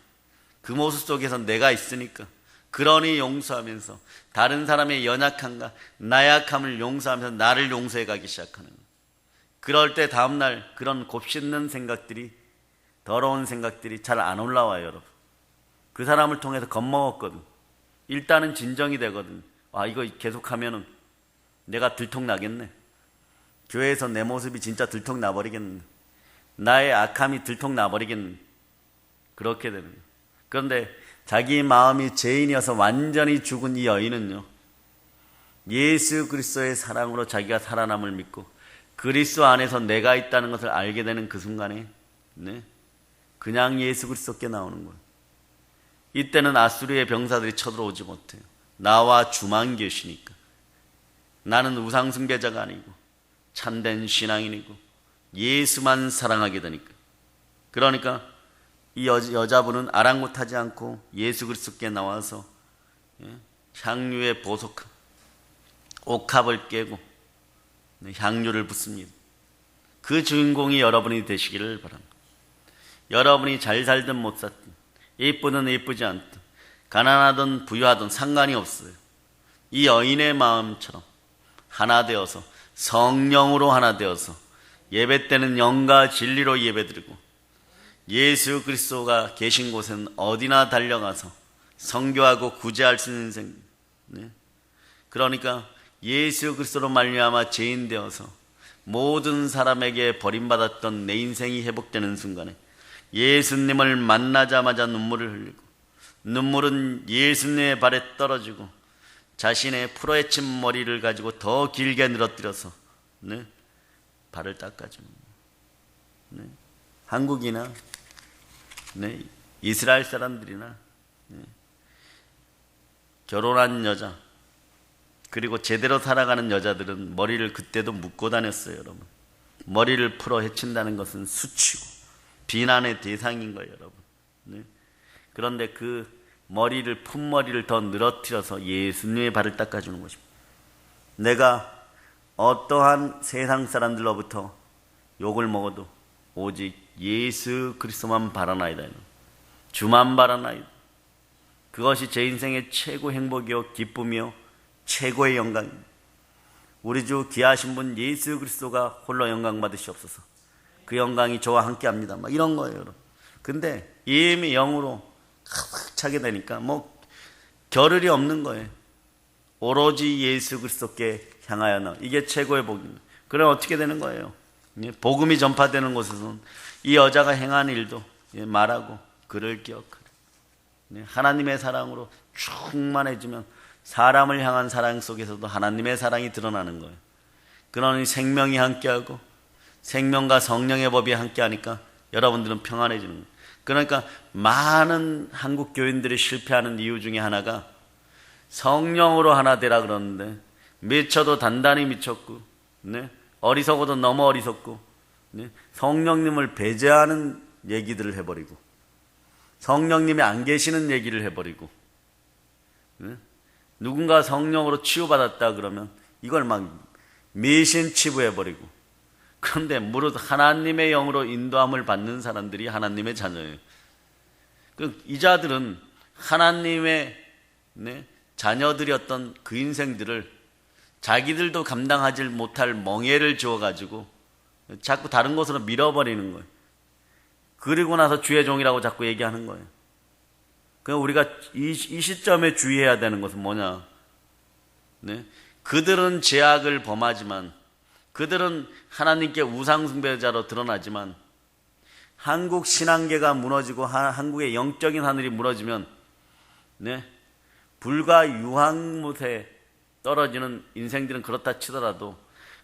그 모습 속에서 내가 있으니까. 그러니 용서하면서 다른 사람의 연약함과 나약함을 용서하면서 나를 용서해 가기 시작하는 거예요. 그럴 때 다음날 그런 곱씹는 생각들이, 더러운 생각들이 잘 안 올라와요. 여러분, 그 사람을 통해서 겁먹었거든. 일단은 진정이 되거든. 아, 이거 계속하면은 내가 들통나겠네. 교회에서 내 모습이 진짜 들통나버리겠네. 나의 악함이 들통나버리겠네. 그렇게 되는 거예요. 그런데 자기 마음이 죄인이어서 완전히 죽은 이 여인은요, 예수 그리스도의 사랑으로 자기가 살아남을 믿고 그리스도 안에서 내가 있다는 것을 알게 되는 그 순간에, 네, 그냥 예수 그리스도께 나오는 거예요. 이때는 아수르의 병사들이 쳐들어오지 못해요. 나와 주만 계시니까. 나는 우상숭배자가 아니고 참된 신앙인이고 예수만 사랑하게 되니까. 그러니까 이 여자분은 아랑곳하지 않고 예수 그리스도께 나와서, 예, 향유에 보석한 옥합을 깨고 향유를 붓습니다. 그 주인공이 여러분이 되시기를 바랍니다. 여러분이 잘 살든 못 살든, 예쁘든 예쁘지 않든, 가난하든 부유하든 상관이 없어요. 이 여인의 마음처럼 하나 되어서, 성령으로 하나 되어서 예배 때는 영과 진리로 예배드리고 예수 그리스도가 계신 곳은 어디나 달려가서 선교하고 구제할 수 있는 인생. 네. 그러니까 예수 그리스도로 말미암아 죄인 되어서 모든 사람에게 버림받았던 내 인생이 회복되는 순간에 예수님을 만나자마자 눈물을 흘리고 눈물은 예수님의 발에 떨어지고 자신의 풀어헤친 머리를 가지고 더 길게 늘어뜨려서 네, 발을 닦아줍니다. 네. 한국이나 네, 이스라엘 사람들이나 네, 결혼한 여자 그리고 제대로 살아가는 여자들은 머리를 그때도 묶고 다녔어요. 여러분, 머리를 풀어 헤친다는 것은 수치고 비난의 대상인 거예요. 여러분. 네. 그런데 그 머리를 품머리를 더 늘어뜨려서 예수님의 발을 닦아주는 것입니다. 내가 어떠한 세상 사람들로부터 욕을 먹어도 오직 예수 그리스도만 바라나이다. 주만 바라나이다. 그것이 제 인생의 최고 행복이요 기쁨이요 최고의 영광입니다. 우리 주 귀하신 분 예수 그리스도가 홀로 영광 받으시옵소서. 그 영광이 저와 함께 합니다. 막 이런 거예요, 여러분. 근데 이미 영으로 가득 차게 되니까 뭐 겨를이 없는 거예요. 오로지 예수 그리스도께 향하여 나. 이게 최고의 복입니다. 그럼 어떻게 되는 거예요? 복음이 전파되는 곳에서는 이 여자가 행한 일도 말하고 그를 기억하라. 하나님의 사랑으로 충만해지면 사람을 향한 사랑 속에서도 하나님의 사랑이 드러나는 거예요. 그러니 생명이 함께하고 생명과 성령의 법이 함께하니까 여러분들은 평안해지는 거예요. 그러니까 많은 한국 교인들이 실패하는 이유 중에 하나가 성령으로 하나 되라 그러는데 미쳐도 단단히 미쳤고 네? 어리석어도 너무 어리석고 네? 성령님을 배제하는 얘기들을 해버리고 성령님이 안 계시는 얘기를 해버리고 네? 누군가 성령으로 치유받았다 그러면 이걸 막 미신치부해버리고 그런데 무릇 하나님의 영으로 인도함을 받는 사람들이 하나님의 자녀예요. 이 자들은 하나님의 네? 자녀들이었던 그 인생들을 자기들도 감당하지 못할 멍해를 지어가지고 자꾸 다른 곳으로 밀어버리는 거예요. 그리고 나서 주의 종이라고 자꾸 얘기하는 거예요. 그럼 우리가 이 시점에 주의해야 되는 것은 뭐냐? 네? 그들은 죄악을 범하지만 그들은 하나님께 우상숭배자로 드러나지만 한국 신앙계가 무너지고 한국의 영적인 하늘이 무너지면 네? 불과 유황못에 떨어지는 인생들은 그렇다 치더라도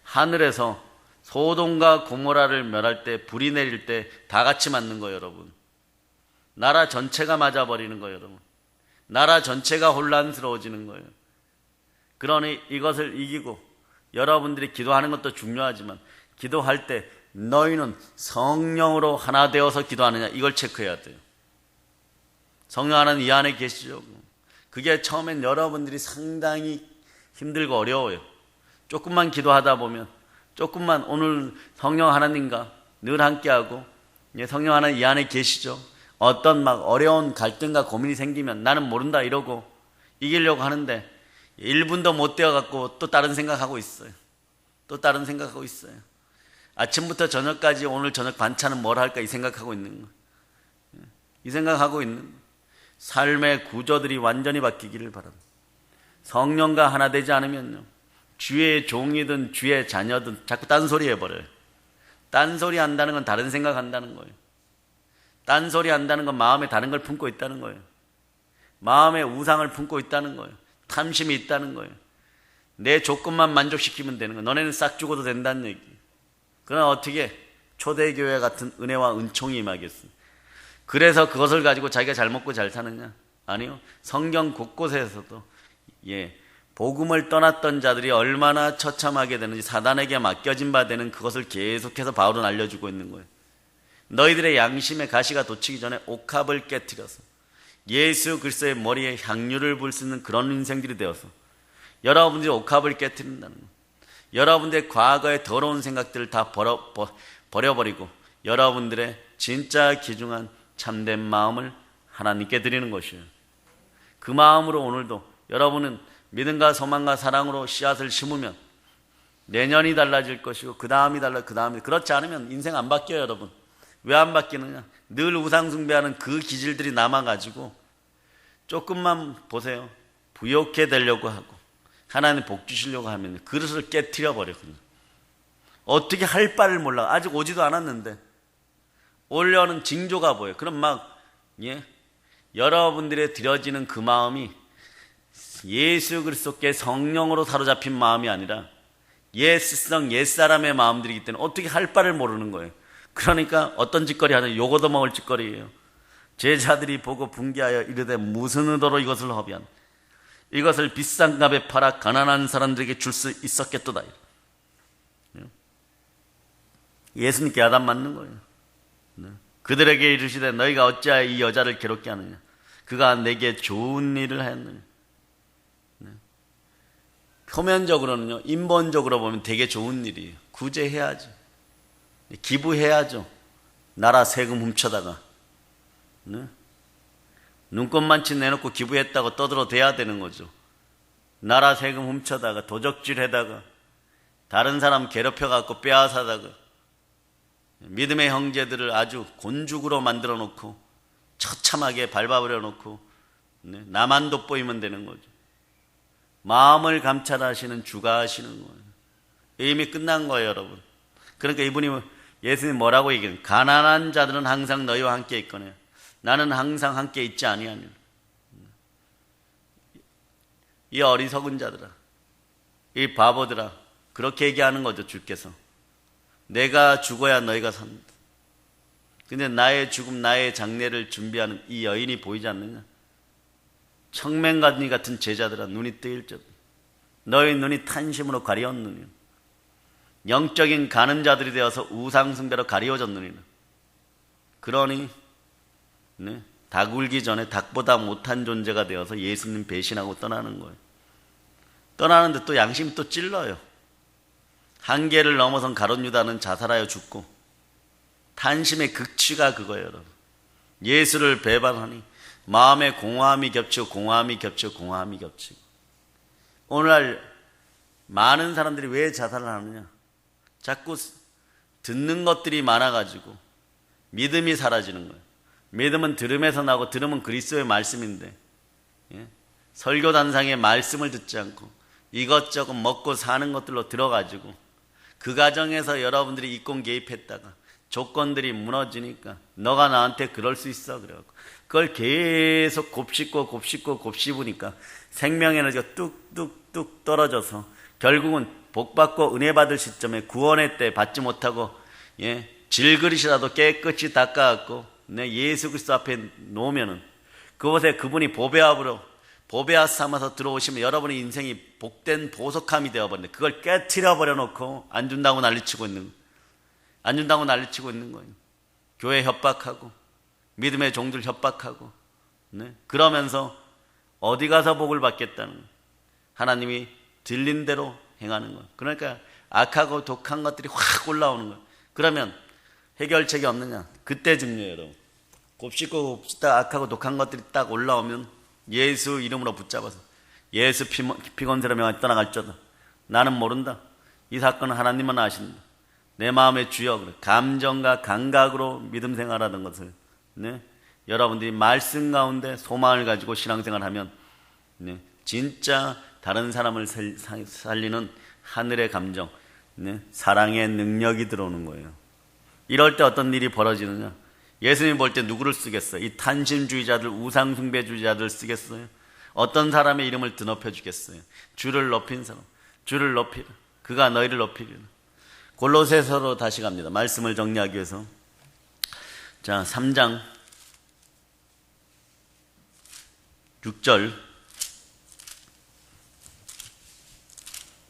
하늘에서 소돔과 고모라를 멸할 때 불이 내릴 때 다 같이 맞는 거예요. 여러분, 나라 전체가 맞아버리는 거예요. 여러분, 나라 전체가 혼란스러워지는 거예요. 그러니 이것을 이기고 여러분들이 기도하는 것도 중요하지만 기도할 때 너희는 성령으로 하나 되어서 기도하느냐 이걸 체크해야 돼요. 성령 하나는 이 안에 계시죠. 그게 처음엔 여러분들이 상당히 힘들고 어려워요. 조금만 기도하다 보면 조금만 오늘 성령 하나님과 늘 함께하고 성령 하나님 이 안에 계시죠. 어떤 막 어려운 갈등과 고민이 생기면 나는 모른다 이러고 이기려고 하는데 1분도 못 되어갖고 또 다른 생각하고 있어요. 또 다른 생각하고 있어요. 아침부터 저녁까지 오늘 저녁 반찬은 뭘 할까 이 생각하고 있는 거예요. 이 생각하고 있는 거예요. 삶의 구조들이 완전히 바뀌기를 바랍니다. 성령과 하나 되지 않으면요, 주의 종이든 주의 자녀든 자꾸 딴소리 해버려요. 딴소리 한다는 건 다른 생각한다는 거예요. 딴소리 한다는 건 마음에 다른 걸 품고 있다는 거예요. 마음에 우상을 품고 있다는 거예요. 탐심이 있다는 거예요. 내 조건만 만족시키면 되는 거예요. 너네는 싹 죽어도 된다는 얘기. 그러나 어떻게 초대교회 같은 은혜와 은총이 임하겠습니까? 그래서 그것을 가지고 자기가 잘 먹고 잘 사느냐? 아니요. 성경 곳곳에서도 복음을 떠났던 자들이 얼마나 처참하게 되는지 사단에게 맡겨진 바 되는 그것을 계속해서 바울은 알려주고 있는 거예요. 너희들의 양심에 가시가 돋치기 전에 옥합을 깨트려서 예수 그리스도의 머리에 향유를 부을 수 있는 그런 인생들이 되어서 여러분들이 옥합을 깨트린다는 거예요. 여러분들의 과거의 더러운 생각들을 다 버려버리고 여러분들의 진짜 귀중한 참된 마음을 하나님께 드리는 것이에요. 그 마음으로 오늘도 여러분은 믿음과 소망과 사랑으로 씨앗을 심으면 내년이 달라질 것이고 그 다음이 그렇지 않으면 인생 안 바뀌어요, 여러분. 왜 안 바뀌느냐? 늘 우상 숭배하는 그 기질들이 남아가지고 조금만 보세요. 부욕해 되려고 하고 하나님 복 주시려고 하면 그릇을 깨트려 버려. 그냥 어떻게 할 바를 몰라. 아직 오지도 않았는데 올려는 징조가 보여. 그럼 막 여러분들의 드려지는 그 마음이 예수 그리스도께 성령으로 사로잡힌 마음이 아니라 옛성 옛사람의 마음들이기 때문에 어떻게 할 바를 모르는 거예요. 그러니까 어떤 짓거리 하냐, 요거도 먹을 짓거리예요. 제자들이 보고 분개하여 이르되 무슨 의도로 이것을 허비한, 이것을 비싼 값에 팔아 가난한 사람들에게 줄 수 있었겠도다. 예수님께 야단 맞는 거예요. 그들에게 이르시되 너희가 어찌하여 이 여자를 괴롭게 하느냐, 그가 내게 좋은 일을 하였느냐. 표면적으로는요, 인본적으로 보면 되게 좋은 일이에요. 구제해야죠. 기부해야죠. 나라 세금 훔쳐다가 눈꽃만치 내놓고 기부했다고 떠들어대야 되는 거죠. 나라 세금 훔쳐다가 도적질해다가 다른 사람 괴롭혀갖고 빼앗아다가 믿음의 형제들을 아주 곤죽으로 만들어 놓고 처참하게 밟아버려 놓고 나만 돋보이면 되는 거죠. 마음을 감찰하시는 주가 하시는 거예요. 이미 끝난 거예요, 여러분. 그러니까 이분이 예수님이 뭐라고 얘기해요? 가난한 자들은 항상 너희와 함께 있거늘 나는 항상 함께 있지 아니하니라. 이 어리석은 자들아, 이 바보들아, 그렇게 얘기하는 거죠, 주께서. 내가 죽어야 너희가 산다. 근데 나의 죽음, 나의 장례를 준비하는 이 여인이 보이지 않느냐? 청맹가니 같은 제자들아, 눈이 뜨일지어다. 너희 눈이 탄심으로 가리웠느니라. 영적인 가는 자들이 되어서 우상숭배로 가리워졌느니라. 그러니 닭 울기 전에 닭보다 못한 존재가 되어서 예수님 배신하고 떠나는 거예요. 떠나는데 또 양심이 또 찔러요. 한계를 넘어선 가룟 유다는 자살하여 죽고, 탄심의 극치가 그거예요, 여러분. 예수를 배반하니 마음에 공허함이 겹치고 공허함이 겹치고 공허함이 겹치고. 오늘날 많은 사람들이 왜 자살을 하느냐? 자꾸 듣는 것들이 많아가지고 믿음이 사라지는 거예요. 믿음은 들음에서 나고 들음은 그리스도의 말씀인데, 설교단상의 말씀을 듣지 않고 이것저것 먹고 사는 것들로 들어가지고 그 과정에서 여러분들이 입공 개입했다가 조건들이 무너지니까 너가 나한테 그럴 수 있어 그래갖고 그걸 계속 곱씹으니까 생명 에너지가 뚝뚝뚝 떨어져서 결국은 복 받고 은혜 받을 시점에 구원의 때 받지 못하고 질그릇이라도 깨끗이 닦아갖고 예수 그리스도 앞에 놓으면은 그곳에 그분이 보배아 삼아서 들어오시면 여러분의 인생이 복된 보석함이 되어버렸는데 그걸 깨트려 버려놓고 안 준다고 난리치고 있는 거예요. 교회 협박하고 믿음의 종들 협박하고 그러면서 어디 가서 복을 받겠다는 거예요. 하나님이 들린 대로 행하는 거예요. 그러니까 악하고 독한 것들이 확 올라오는 거예요. 그러면 해결책이 없느냐? 그때쯤요, 여러분. 곱씹고 악하고 독한 것들이 딱 올라오면 예수 이름으로 붙잡아서 예수 피곤세로 명하여 떠나갈지어다. 나는 모른다. 이 사건은 하나님만 아신다. 내 마음의 주여, 그래. 감정과 감각으로 믿음 생활하는 것을 여러분들이 말씀 가운데 소망을 가지고 신앙생활하면 진짜 다른 사람을 살리는 하늘의 감정, 사랑의 능력이 들어오는 거예요. 이럴 때 어떤 일이 벌어지느냐? 예수님 볼 때 누구를 쓰겠어요? 이 탄심주의자들, 우상숭배주의자들 쓰겠어요? 어떤 사람의 이름을 드높여 주겠어요? 주를 높인 사람, 주를 높이라. 그가 너희를 높이리라. 골로새서로 다시 갑니다. 말씀을 정리하기 위해서. 자, 3장 6절.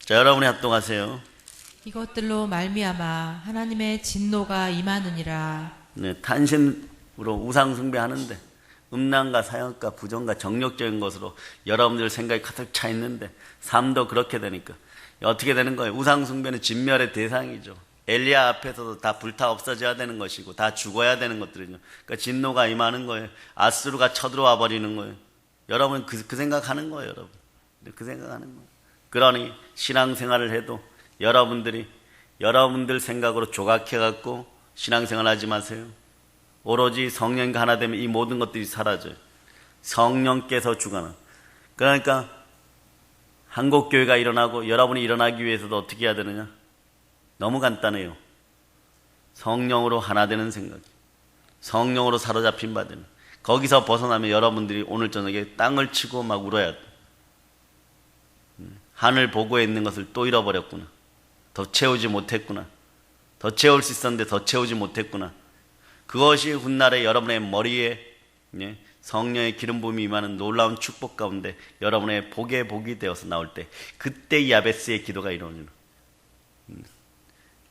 자, 여러분이 합동하세요. 이것들로 말미암아 하나님의 진노가 임하느니라. 탄심으로 우상숭배하는데 음란과 사형과 부정과 정욕적인 것으로 여러분들 생각이 가득 차 있는데 삶도 그렇게 되니까 어떻게 되는 거예요? 우상숭배는 진멸의 대상이죠. 엘리야 앞에서도 다 불타 없어져야 되는 것이고 다 죽어야 되는 것들이죠. 그러니까 진노가 임하는 거예요. 아수르가 쳐들어와 버리는 거예요. 여러분 그 생각하는 거예요, 여러분. 그 생각하는 거예요. 그러니 신앙생활을 해도 여러분들 생각으로 조각해갖고 신앙생활 하지 마세요. 오로지 성령과 하나 되면 이 모든 것들이 사라져요. 성령께서 주관하. 그러니까 한국교회가 일어나고 여러분이 일어나기 위해서도 어떻게 해야 되느냐? 너무 간단해요. 성령으로 하나 되는 생각, 성령으로 사로잡힌 바 되는, 거기서 벗어나면 여러분들이 오늘 저녁에 땅을 치고 막 울어야 돼. 하늘 보고에 있는 것을 또 잃어버렸구나. 더 채우지 못했구나. 더 채울 수 있었는데 더 채우지 못했구나. 그것이 훗날에 여러분의 머리에 성령의 기름 부음이 임하는 놀라운 축복 가운데 여러분의 복의 복이 되어서 나올 때, 그때 이 야베스의 기도가 이루어지는,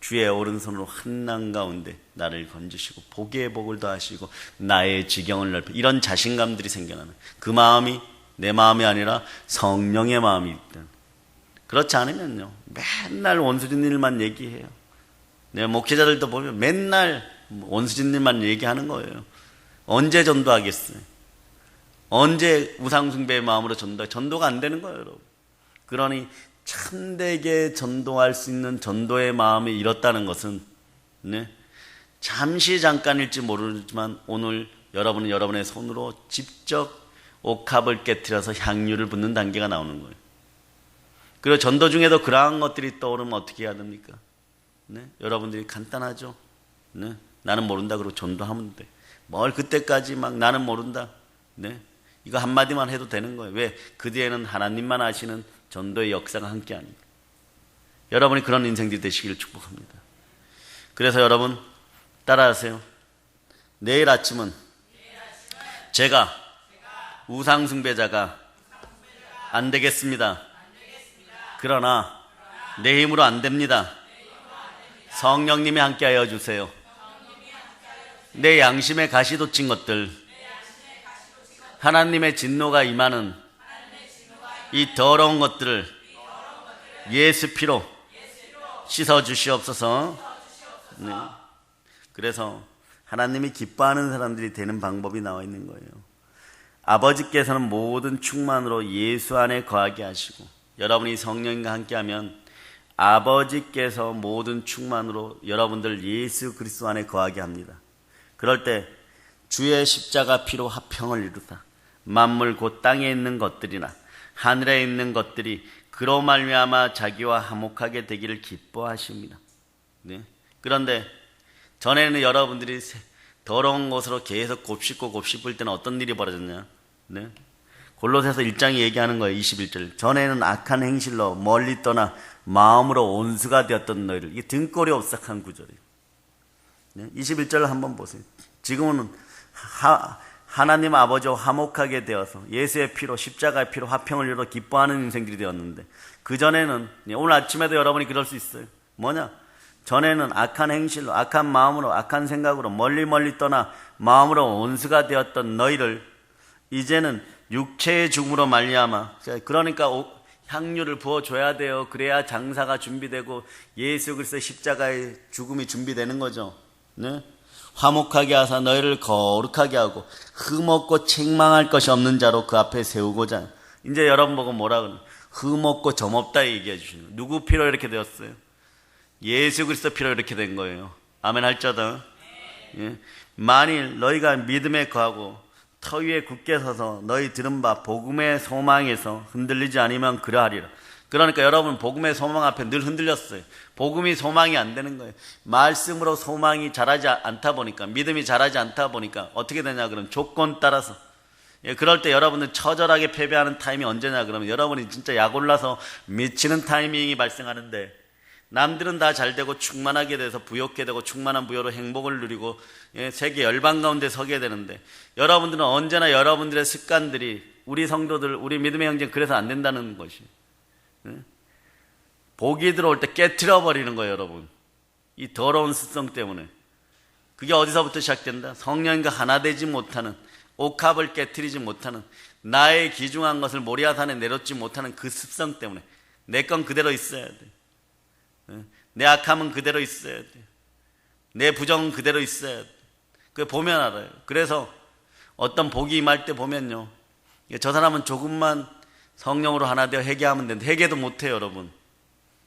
주의 오른손으로 한난 가운데 나를 건지시고 복의 복을 더하시고 나의 지경을 넓혀, 이런 자신감들이 생겨나는, 그 마음이 내 마음이 아니라 성령의 마음이 있다. 그렇지 않으면요, 맨날 원수진 일만 얘기해요. 내 목회자들도 보면 맨날 원수진 일만 얘기하는 거예요. 언제 전도하겠어요? 언제 우상숭배의 마음으로 전도가 안 되는 거예요, 여러분. 그러니 참되게 전도할 수 있는 전도의 마음이 잃었다는 것은, 잠시 잠깐일지 모르지만 오늘 여러분은 여러분의 손으로 직접 옥합을 깨트려서 향유를 붓는 단계가 나오는 거예요. 그리고 전도 중에도 그러한 것들이 떠오르면 어떻게 해야 됩니까? 여러분들이 간단하죠? 나는 모른다 그러고 전도하면 돼. 뭘 그때까지 막 나는 모른다. 이거 한마디만 해도 되는 거예요. 왜? 그 뒤에는 하나님만 아시는 전도의 역사가 함께 하니까. 여러분이 그런 인생들이 되시기를 축복합니다. 그래서 여러분 따라하세요. 내일 아침은 제가 우상숭배자가 안 되겠습니다. 그러나 내 힘으로 안 됩니다. 성령님이 함께하여 주세요. 내 양심에 가시돋친 것들, 하나님의 진노가 임하는 이 더러운 것들을 예수 피로 씻어 주시옵소서. 그래서 하나님이 기뻐하는 사람들이 되는 방법이 나와 있는 거예요. 아버지께서는 모든 충만으로 예수 안에 거하게 하시고, 여러분이 성령과 함께하면 아버지께서 모든 충만으로 여러분들 예수 그리스도 안에 거하게 합니다. 그럴 때 주의 십자가 피로 화평을 이루다 만물 곧 땅에 있는 것들이나 하늘에 있는 것들이 그로 말미암아 자기와 화목하게 되기를 기뻐하십니다. 그런데 전에는 여러분들이 더러운 것으로 계속 곱씹을 때는 어떤 일이 벌어졌냐? 골로새서 1장이 얘기하는 거예요. 21절. 전에는 악한 행실로 멀리 떠나 마음으로 온수가 되었던 너희를. 이게 등골이 오싹한 구절이에요. 21절을 한번 보세요. 지금은 하나님 아버지와 화목하게 되어서 예수의 피로, 십자가의 피로 화평을 이루어 기뻐하는 인생들이 되었는데, 그전에는, 오늘 아침에도 여러분이 그럴 수 있어요. 뭐냐? 전에는 악한 행실로, 악한 마음으로, 악한 생각으로 멀리 떠나 마음으로 온수가 되었던 너희를 이제는 육체의 죽음으로 말미암아, 그러니까 향유를 부어줘야 돼요. 그래야 장사가 준비되고 예수 그리스도의 십자가의 죽음이 준비되는 거죠. 화목하게 하사 너희를 거룩하게 하고 흠없고 책망할 것이 없는 자로 그 앞에 세우고자. 이제 여러분 보고 뭐라 그러나? 흠없고 점없다 얘기해 주시는 거예요. 누구 피로 이렇게 되었어요? 예수 그리스도 피로 이렇게 된 거예요. 아멘 할자다. 만일 너희가 믿음에 거하고 터 위에 굳게 서서 너희 들은 바 복음의 소망에서 흔들리지 않으면 그러하리라. 그러니까 여러분 복음의 소망 앞에 늘 흔들렸어요. 복음이 소망이 안 되는 거예요. 말씀으로 소망이 자라지 않다 보니까, 믿음이 자라지 않다 보니까 어떻게 되냐 그러면 조건 따라서. 그럴 때 여러분은 처절하게 패배하는 타임이 언제냐 그러면 여러분이 진짜 약 올라서 미치는 타이밍이 발생하는데, 남들은 다 잘되고 충만하게 돼서 부욕게 되고 충만한 부여로 행복을 누리고 세계 열방 가운데 서게 되는데, 여러분들은 언제나 여러분들의 습관들이, 우리 성도들, 우리 믿음의 형제는 그래서 안 된다는 것이, 복이 들어올 때 깨트려 버리는 거예요. 여러분, 이 더러운 습성 때문에. 그게 어디서부터 시작된다? 성령과 하나 되지 못하는, 옥합을 깨트리지 못하는, 나의 귀중한 것을 모리아산에 내놓지 못하는 그 습성 때문에. 내 건 그대로 있어야 돼. 내 악함은 그대로 있어야 돼. 내 부정은 그대로 있어야 돼. 그걸 보면 알아요. 그래서 어떤 복이 임할 때 보면요, 저 사람은 조금만 성령으로 하나 되어 회개하면 되는데 회개도 못해요. 여러분,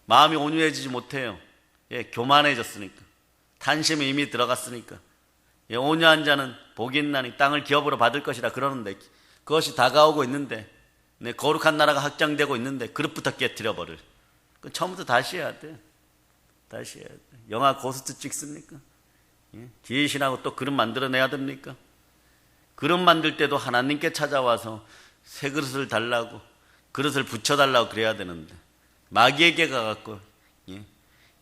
마음이 온유해지지 못해요. 예, 교만해졌으니까. 탄심이 이미 들어갔으니까. 예, 온유한 자는 복이 있나니 땅을 기업으로 받을 것이라 그러는데 그것이 다가오고 있는데 네, 거룩한 나라가 확장되고 있는데 그릇부터 깨트려 버릴. 처음부터 다시 해야 돼. 다시 해야 돼. 영화 고스트 찍습니까? 예? 지혜신하고 또 그릇 만들어내야 됩니까? 그릇 만들 때도 하나님께 찾아와서 새 그릇을 달라고 그릇을 붙여달라고 그래야 되는데 마귀에게 가갖고 예?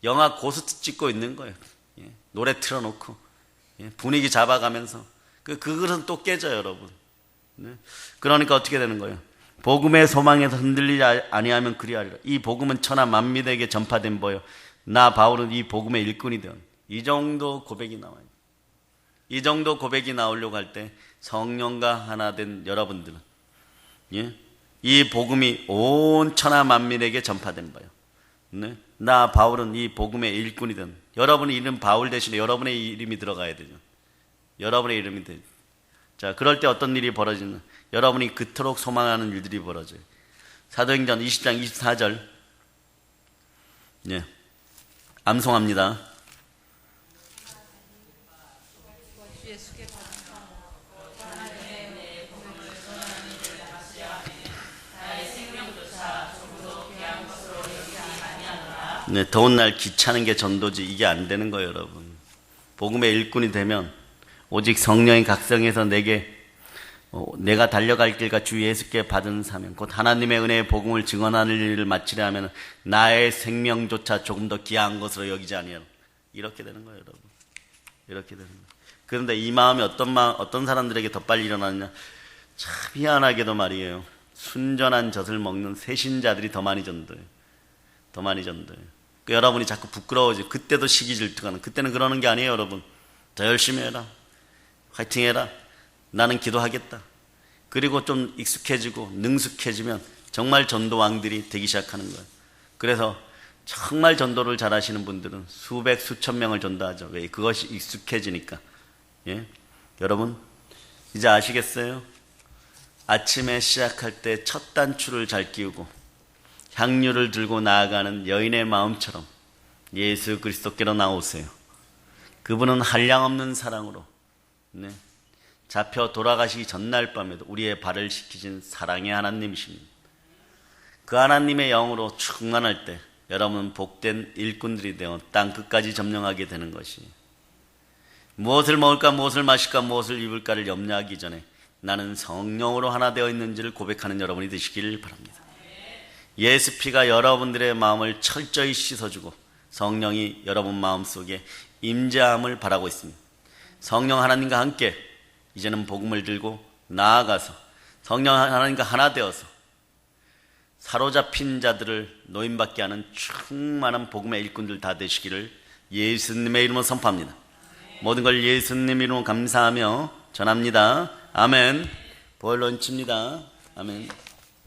영화 고스트 찍고 있는 거예요. 예? 노래 틀어놓고 예? 분위기 잡아가면서 그 그릇은 또 깨져요, 여러분. 네? 그러니까 어떻게 되는 거예요? 복음의 소망에서 흔들리지 아니하면 그리하리라. 이 복음은 천하 만민에게 전파된 거요. 나 바울은 이 복음의 일꾼이 되었. 이 정도 고백이 나와요. 이 정도 고백이 나오려고 할 때 성령과 하나 된 여러분들은 예? 이 복음이 온 천하 만민에게 전파된 거예요. 네? 나 바울은 이 복음의 일꾼이 된. 여러분의 이름 바울 대신에 여러분의 이름이 들어가야 되죠. 여러분의 이름이 되죠. 자, 그럴 때 어떤 일이 벌어지는? 여러분이 그토록 소망하는 일들이 벌어져요. 사도행전 20장 24절 예, 암송합니다. 네, 더운 날 기차는 게 전도지 이게 안 되는 거예요, 여러분. 복음의 일꾼이 되면 오직 성령이 각성해서 내가 달려갈 길과 주 예수께 받은 사명 곧 하나님의 은혜의 복음을 증언하는 일을 마치려 하면 나의 생명조차 조금 더 귀한 것으로 여기지 아니하라. 이렇게 되는 거예요, 여러분. 이렇게 되는 거예요. 그런데 이 마음이 어떤 사람들에게 더 빨리 일어나느냐? 참 희한하게도 말이에요. 순전한 젖을 먹는 새신자들이 더 많이 전도해요. 더 많이 전도해요. 그 여러분이 자꾸 부끄러워지고 그때도 시기 질투가 나는 그때는 그러는 게 아니에요, 여러분. 더 열심히 해라. 화이팅 해라. 나는 기도하겠다. 그리고 좀 익숙해지고 능숙해지면 정말 전도왕들이 되기 시작하는 거예요. 그래서 정말 전도를 잘하시는 분들은 수백 수천 명을 전도하죠. 왜? 그것이 익숙해지니까. 예? 여러분 이제 아시겠어요? 아침에 시작할 때 첫 단추를 잘 끼우고 향유를 들고 나아가는 여인의 마음처럼 예수 그리스도께로 나오세요. 그분은 한량없는 사랑으로 네. 잡혀 돌아가시기 전날 밤에도 우리의 발을 씻기신 사랑의 하나님이십니다. 그 하나님의 영으로 충만할 때 여러분은 복된 일꾼들이 되어 땅 끝까지 점령하게 되는 것이 무엇을 먹을까 무엇을 마실까 무엇을 입을까를 염려하기 전에 나는 성령으로 하나 되어 있는지를 고백하는 여러분이 되시길 바랍니다. 예수 피가 여러분들의 마음을 철저히 씻어주고 성령이 여러분 마음속에 임재함을 바라고 있습니다. 성령 하나님과 함께 이제는 복음을 들고 나아가서 성령 하나님과 하나 되어서 사로잡힌 자들을 노임받게 하는 충만한 복음의 일꾼들 다 되시기를 예수님의 이름으로 선포합니다. 모든 걸 예수님 이름으로 감사하며 전합니다. 아멘. 보혈 넘칩니다. 아멘.